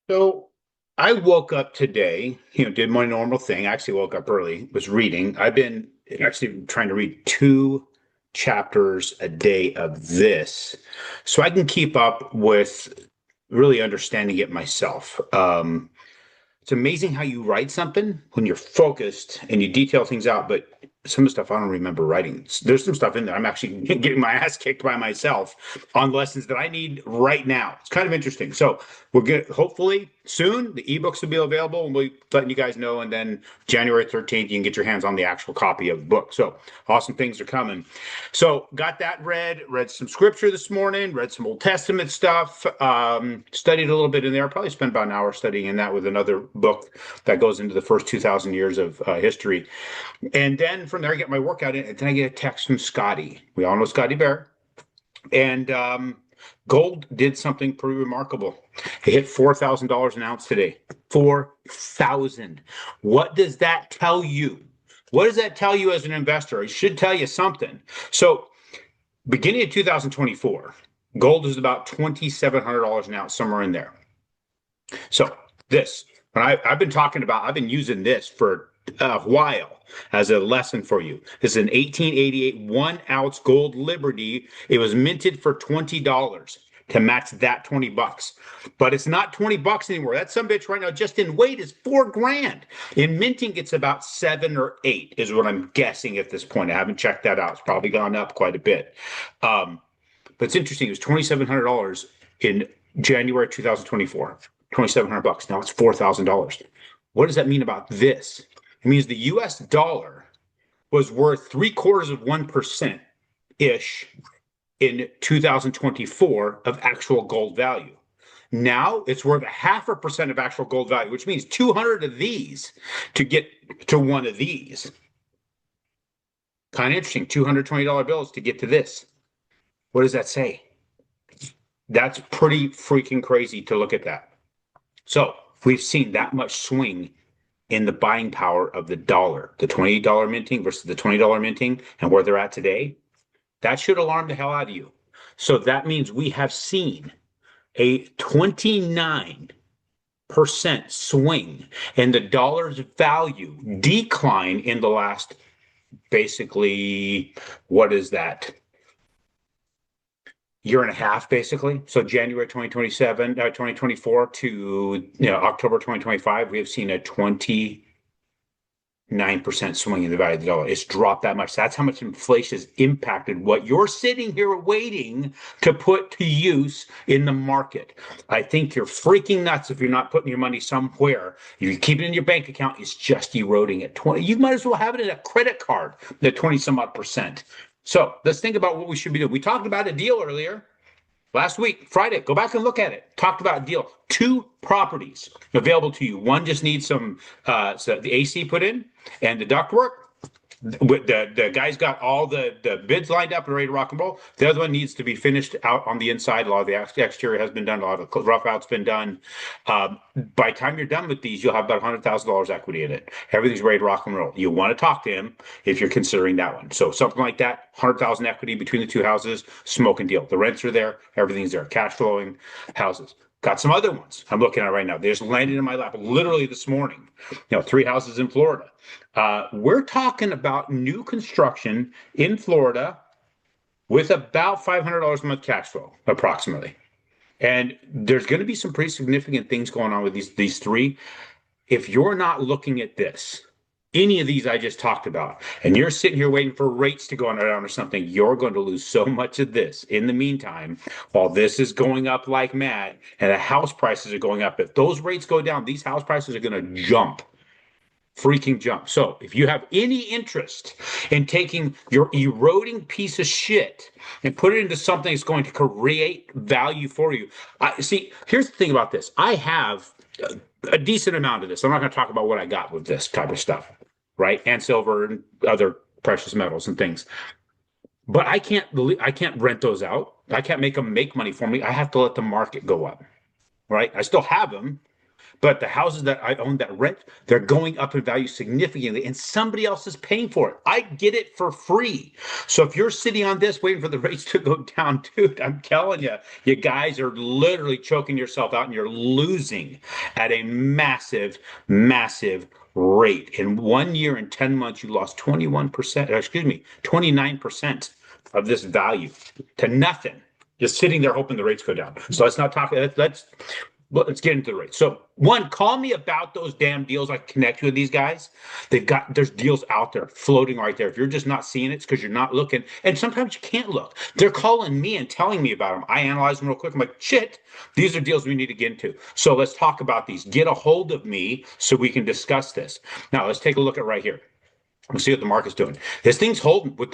So I woke up today, did my normal thing. I actually woke up early, was reading. I've been actually trying to read 2 chapters a day of this so I can keep up with really understanding it myself. It's amazing how you write something when you're focused and you detail things out, but some of the stuff I don't remember writing. There's some stuff in there. I'm actually getting my ass kicked by myself on lessons that I need right now. It's kind of interesting. So we'll get hopefully soon the ebooks will be available and we'll be letting you guys know. And then January 13th, you can get your hands on the actual copy of the book. So awesome things are coming. So got that read some scripture this morning, read some Old Testament stuff, studied a little bit in there. Probably spent about an hour studying in that with another book that goes into the first 2,000 years of history. And then from there, I get my workout in, and then I get a text from Scotty. We all know Scotty Bear. And gold did something pretty remarkable. It hit $4,000 an ounce today. 4,000. What does that tell you? What does that tell you as an investor? It should tell you something. So, beginning of 2024, gold is about $2,700 an ounce, somewhere in there. So, I've been using this for a while as a lesson for you. This is an 1888 1 ounce gold Liberty. It was minted for $20 to match that $20. But it's not $20 anymore. That some bitch right now just in weight is $4,000. In minting, it's about 7 or 8 is what I'm guessing at this point. I haven't checked that out. It's probably gone up quite a bit. But it's interesting. It was $2,700 in January 2024. $2,700. Now it's $4,000. What does that mean about this? It means the US dollar was worth 0.75% ish in 2024 of actual gold value. Now it's worth 0.5% of actual gold value, which means 200 of these to get to one of these. Kind of interesting. $220 bills to get to this. What does that say? That's pretty freaking crazy to look at that. So we've seen that much swing in the buying power of the dollar, the $20 minting versus the $20 minting, and where they're at today. That should alarm the hell out of you. So that means we have seen a 29% swing in the dollar's value decline in the last, basically, what is that? Year and a half, basically. So January 2024 to October 2025, we have seen a 29% swing in the value of the dollar. It's dropped that much. That's how much inflation has impacted what you're sitting here waiting to put to use in the market. I think you're freaking nuts if you're not putting your money somewhere. You keep it in your bank account, it's just eroding at 20. You might as well have it in a credit card at 20 some odd percent. So let's think about what we should be doing. We talked about a deal earlier last week, Friday. Go back and look at it. Talked about a deal. 2 properties available to you. One just needs the AC put in and the ductwork. The guy's got all the bids lined up and ready to rock and roll. The other one needs to be finished out on the inside. A lot of the exterior has been done. A lot of the rough out's been done. By the time you're done with these, you'll have about $100,000 equity in it. Everything's ready to rock and roll. You want to talk to him if you're considering that one. So something like that, 100,000 equity between the 2 houses, smoking deal. The rents are there. Everything's there. Cash flowing houses. Got some other ones I'm looking at right now. They just landed in my lap literally this morning. 3 houses in Florida. We're talking about new construction in Florida with about $500 a month cash flow, approximately. And there's going to be some pretty significant things going on with these 3. If you're not looking at this, any of these I just talked about, and you're sitting here waiting for rates to go on down or something, you're going to lose so much of this. In the meantime, while this is going up like mad and the house prices are going up, if those rates go down, these house prices are going to freaking jump. So if you have any interest in taking your eroding piece of shit and put it into something that's going to create value for you, see, here's the thing about this. I have a decent amount of this. I'm not going to talk about what I got with this type of stuff, right? And silver and other precious metals and things. But I can't rent those out. I can't make them make money for me. I have to let the market go up, right? I still have them, But the houses that I own that rent, they're going up in value significantly, and somebody else is paying for it. I get it for free. So if you're sitting on this waiting for the rates to go down, dude, I'm telling you, you guys are literally choking yourself out and you're losing at a massive, massive rate. In 1 year and 10 months, you lost 21%, excuse me, 29% of this value to nothing. Just sitting there hoping the rates go down. So let's not talk. Let's get into the rates. So one, call me about those damn deals. I can connect you with these guys. There's deals out there floating right there. If you're just not seeing it, it's because you're not looking. And sometimes you can't look. They're calling me and telling me about them. I analyze them real quick. I'm like, shit, these are deals we need to get into. So let's talk about these. Get a hold of me so we can discuss this. Now let's take a look at right here. We'll see what the market's doing. This thing's holding with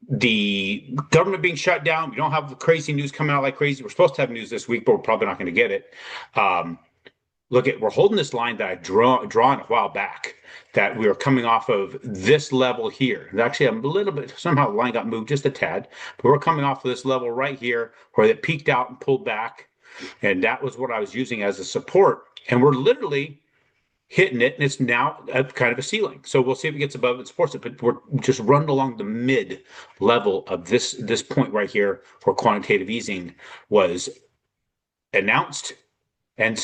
the government being shut down. We don't have crazy news coming out like crazy. We're supposed to have news this week, but we're probably not going to get it. We're holding this line that I drawn a while back, that we were coming off of this level here. And actually, I'm a little bit, somehow the line got moved just a tad, but we're coming off of this level right here where it peaked out and pulled back. And that was what I was using as a support. And we're literally hitting it, and it's now at kind of a ceiling. So we'll see if it gets above it, supports it, but we're just running along the mid level of this point right here where quantitative easing was announced and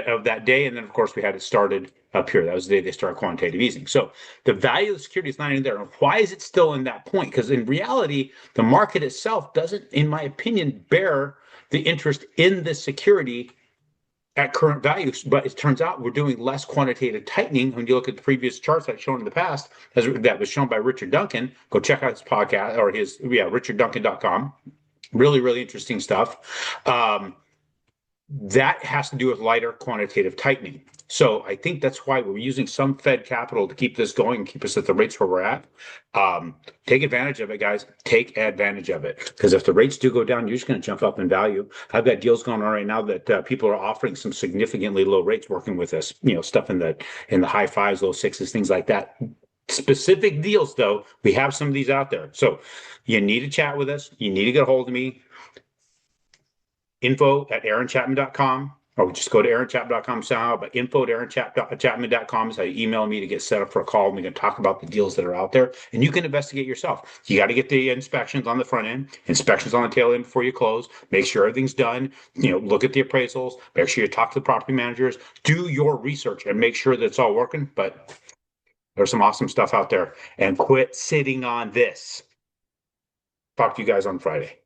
of that day. And then of course we had it started up here. That was the day they started quantitative easing. So the value of the security is not in there. And why is it still in that point? Because in reality, the market itself doesn't, in my opinion, bear the interest in the security at current values, but it turns out we're doing less quantitative tightening. When you look at the previous charts I've shown in the past, that was shown by Richard Duncan, go check out his podcast or richardduncan.com. Really, really interesting stuff. That has to do with lighter quantitative tightening. So I think that's why we're using some Fed capital to keep this going and keep us at the rates where we're at. Take advantage of it, guys. Take advantage of it. Because if the rates do go down, you're just going to jump up in value. I've got deals going on right now that people are offering some significantly low rates working with us, stuff in the high fives, low sixes, things like that. Specific deals, though, we have some of these out there. So you need to chat with us. You need to get a hold of me. info@aaronchapman.com, or just go to aaronchapman.com somehow, but info@aaronchapman.com is how you email me to get set up for a call, and we can talk about the deals that are out there, and you can investigate yourself. You got to get the inspections on the front end, inspections on the tail end before you close, make sure everything's done, look at the appraisals, make sure you talk to the property managers, do your research, and make sure that it's all working. But there's some awesome stuff out there, and quit sitting on this. Talk to you guys on Friday.